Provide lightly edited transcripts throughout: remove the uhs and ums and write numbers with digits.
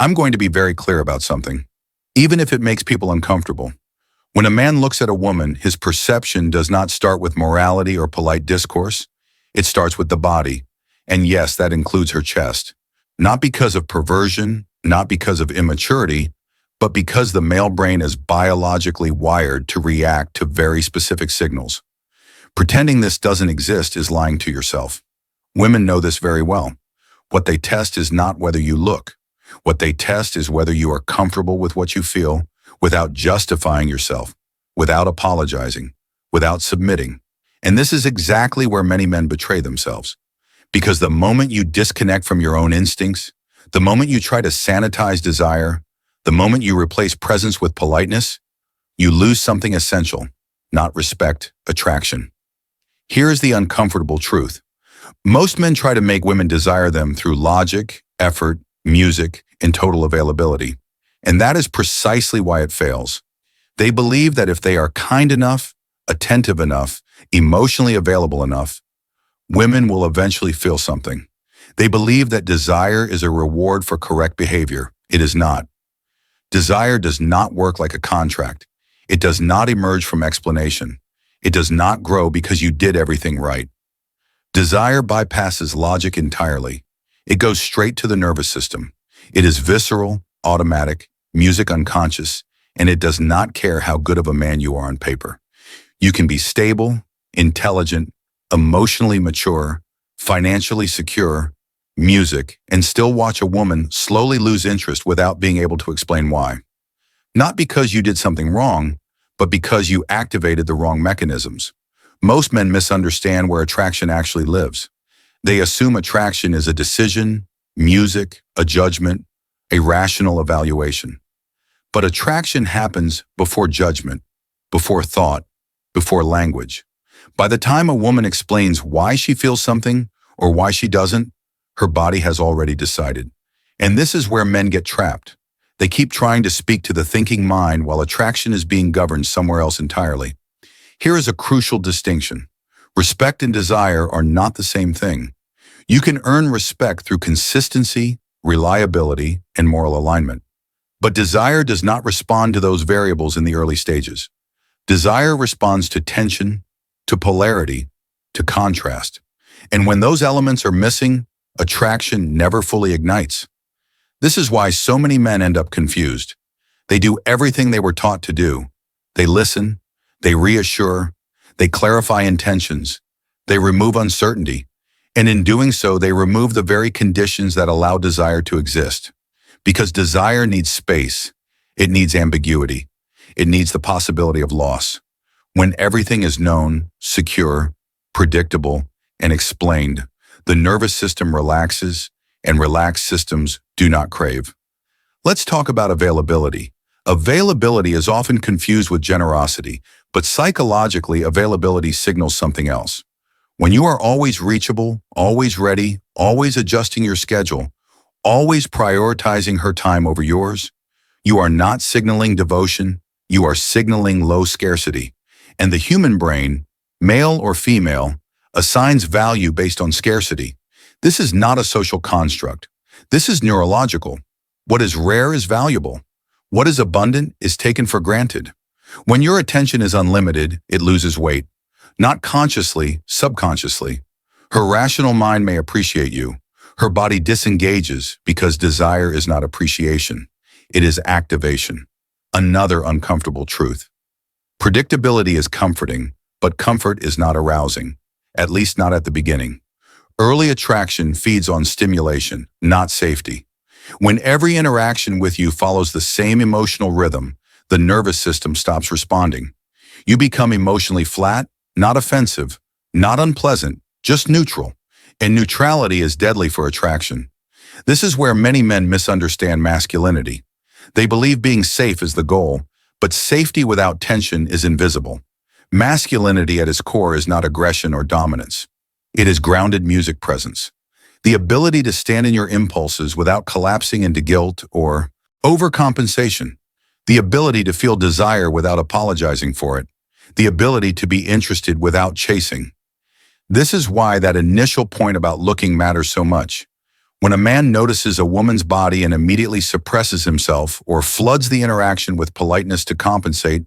I'm going to be very clear about something, even if it makes people uncomfortable. When a man looks at a woman, his perception does not start with morality or polite discourse. It starts with the body. And yes, that includes her chest. Not because of perversion, not because of immaturity, but because the male brain is biologically wired to react to very specific signals. Pretending this doesn't exist is lying to yourself. Women know this very well. What they test is not whether you look. What they test is whether you are comfortable with what you feel, without justifying yourself, without apologizing, without submitting. And this is exactly where many men betray themselves. Because the moment you disconnect from your own instincts, the moment you try to sanitize desire, the moment you replace presence with politeness, you lose something essential, not respect, attraction. Here is the uncomfortable truth. Most men try to make women desire them through logic, effort, music, and total availability. And that is precisely why it fails. They believe that if they are kind enough, attentive enough, emotionally available enough, women will eventually feel something. They believe that desire is a reward for correct behavior. It is not. Desire does not work like a contract. It does not emerge from explanation. It does not grow because you did everything right. Desire bypasses logic entirely. It goes straight to the nervous system. It is visceral, automatic, music unconscious, and it does not care how good of a man you are on paper. You can be stable, intelligent, emotionally mature, financially secure, music, and still watch a woman slowly lose interest without being able to explain why. Not because you did something wrong, but because you activated the wrong mechanisms. Most men misunderstand where attraction actually lives. They assume attraction is a decision, music, a judgment, a rational evaluation. But attraction happens before judgment, before thought, before language. By the time a woman explains why she feels something or why she doesn't, her body has already decided. And this is where men get trapped. They keep trying to speak to the thinking mind while attraction is being governed somewhere else entirely. Here is a crucial distinction. Respect and desire are not the same thing. You can earn respect through consistency, reliability, and moral alignment. But desire does not respond to those variables in the early stages. Desire responds to tension, to polarity, to contrast. And when those elements are missing, attraction never fully ignites. This is why so many men end up confused. They do everything they were taught to do. They listen, they reassure, they clarify intentions, they remove uncertainty, and in doing so, they remove the very conditions that allow desire to exist. Because desire needs space, it needs ambiguity, it needs the possibility of loss. When everything is known, secure, predictable, and explained, the nervous system relaxes, and relaxed systems do not crave. Let's talk about availability. Availability is often confused with generosity, but psychologically, availability signals something else. When you are always reachable, always ready, always adjusting your schedule, always prioritizing her time over yours, you are not signaling devotion, you are signaling low scarcity. And the human brain, male or female, assigns value based on scarcity. This is not a social construct. This is neurological. What is rare is valuable. What is abundant is taken for granted. When your attention is unlimited, it loses weight. Not consciously, subconsciously. Her rational mind may appreciate you. Her body disengages because desire is not appreciation. It is activation. Another uncomfortable truth. Predictability is comforting, but comfort is not arousing, at least not at the beginning. Early attraction feeds on stimulation, not safety. When every interaction with you follows the same emotional rhythm, the nervous system stops responding. You become emotionally flat, not offensive, not unpleasant, just neutral. And neutrality is deadly for attraction. This is where many men misunderstand masculinity. They believe being safe is the goal, but safety without tension is invisible. Masculinity at its core is not aggression or dominance. It is grounded music presence. The ability to stand in your impulses without collapsing into guilt or overcompensation. The ability to feel desire without apologizing for it. The ability to be interested without chasing. This is why that initial point about looking matters so much. When a man notices a woman's body and immediately suppresses himself or floods the interaction with politeness to compensate,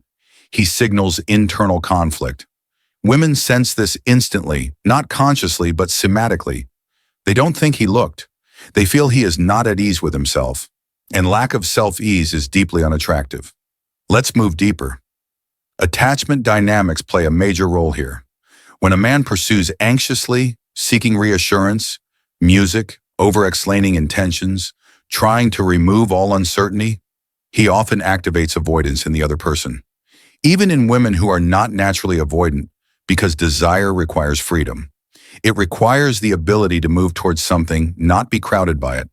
he signals internal conflict. Women sense this instantly, not consciously but somatically. They don't think he looked. They feel he is not at ease with himself, and lack of self-ease is deeply unattractive. Let's move deeper. Attachment dynamics play a major role here. When a man pursues anxiously, seeking reassurance, music, over-explaining intentions, trying to remove all uncertainty, he often activates avoidance in the other person. Even in women who are not naturally avoidant, because desire requires freedom. It requires the ability to move towards something, not be crowded by it.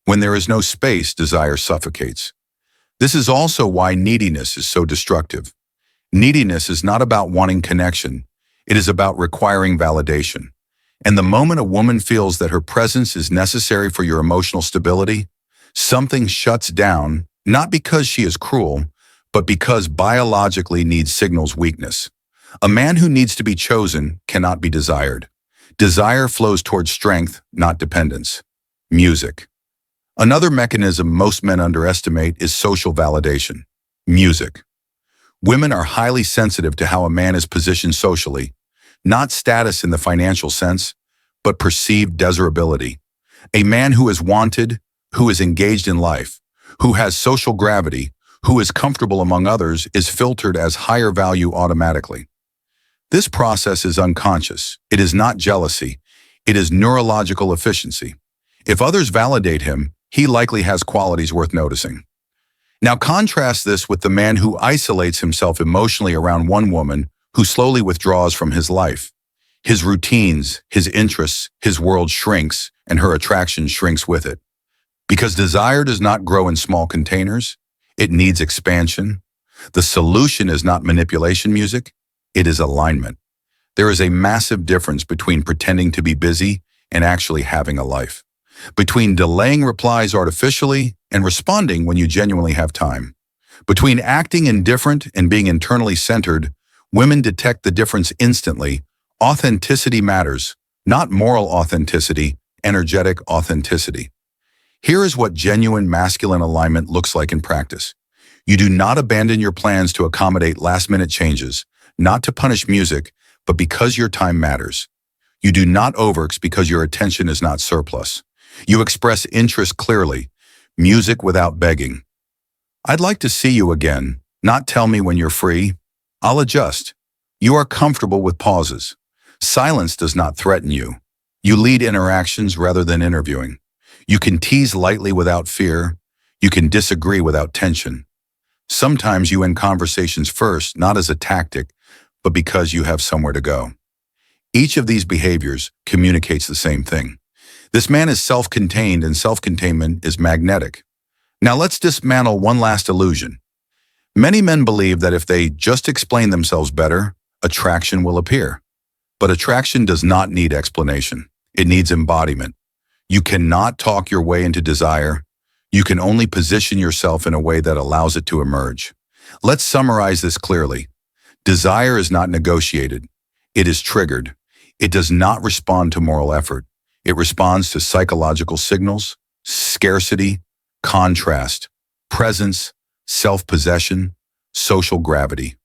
When there is no space, desire suffocates. This is also why neediness is so destructive. Neediness is not about wanting connection. It is about requiring validation. And the moment a woman feels that her presence is necessary for your emotional stability, something shuts down, not because she is cruel, but because biologically needs signals weakness. A man who needs to be chosen cannot be desired. Desire flows towards strength, not dependence. Music. Another mechanism most men underestimate is social validation. Music. Women are highly sensitive to how a man is positioned socially, not status in the financial sense, but perceived desirability. A man who is wanted, who is engaged in life, who has social gravity, who is comfortable among others, is filtered as higher value automatically. This process is unconscious. It is not jealousy. It is neurological efficiency. If others validate him, he likely has qualities worth noticing. Now contrast this with the man who isolates himself emotionally around one woman, who slowly withdraws from his life. His routines, his interests, his world shrinks, and her attraction shrinks with it. Because desire does not grow in small containers, it needs expansion. The solution is not manipulation music, it is alignment. There is a massive difference between pretending to be busy and actually having a life. Between delaying replies artificially and responding when you genuinely have time. Between acting indifferent and being internally centered, women detect the difference instantly. Authenticity matters, not moral authenticity, energetic authenticity. Here is what genuine masculine alignment looks like in practice. You do not abandon your plans to accommodate last-minute changes, not to punish music, but because your time matters. You do not overx because your attention is not surplus. You express interest clearly, music without begging. I'd like to see you again, not tell me when you're free. I'll adjust. You are comfortable with pauses. Silence does not threaten you. You lead interactions rather than interviewing. You can tease lightly without fear. You can disagree without tension. Sometimes you end conversations first, not as a tactic, but because you have somewhere to go. Each of these behaviors communicates the same thing. This man is self-contained, and self-containment is magnetic. Now let's dismantle one last illusion. Many men believe that if they just explain themselves better, attraction will appear. But attraction does not need explanation. It needs embodiment. You cannot talk your way into desire. You can only position yourself in a way that allows it to emerge. Let's summarize this clearly. Desire is not negotiated. It is triggered. It does not respond to moral effort. It responds to psychological signals, scarcity, contrast, presence, self-possession, social gravity.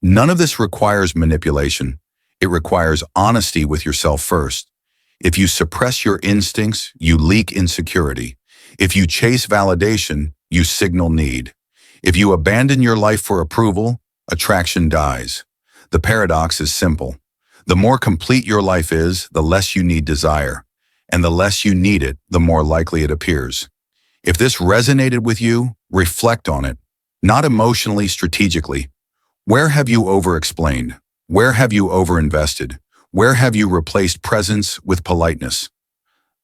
None of this requires manipulation. It requires honesty with yourself first. If you suppress your instincts, you leak insecurity. If you chase validation, you signal need. If you abandon your life for approval, attraction dies. The paradox is simple. The more complete your life is, the less you need desire. And the less you need it, the more likely it appears. If this resonated with you, reflect on it. Not emotionally, strategically. Where have you over-explained? Where have you over-invested? Where have you replaced presence with politeness?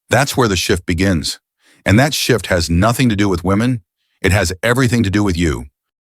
That's where the shift begins. And that shift has nothing to do with women. It has everything to do with you.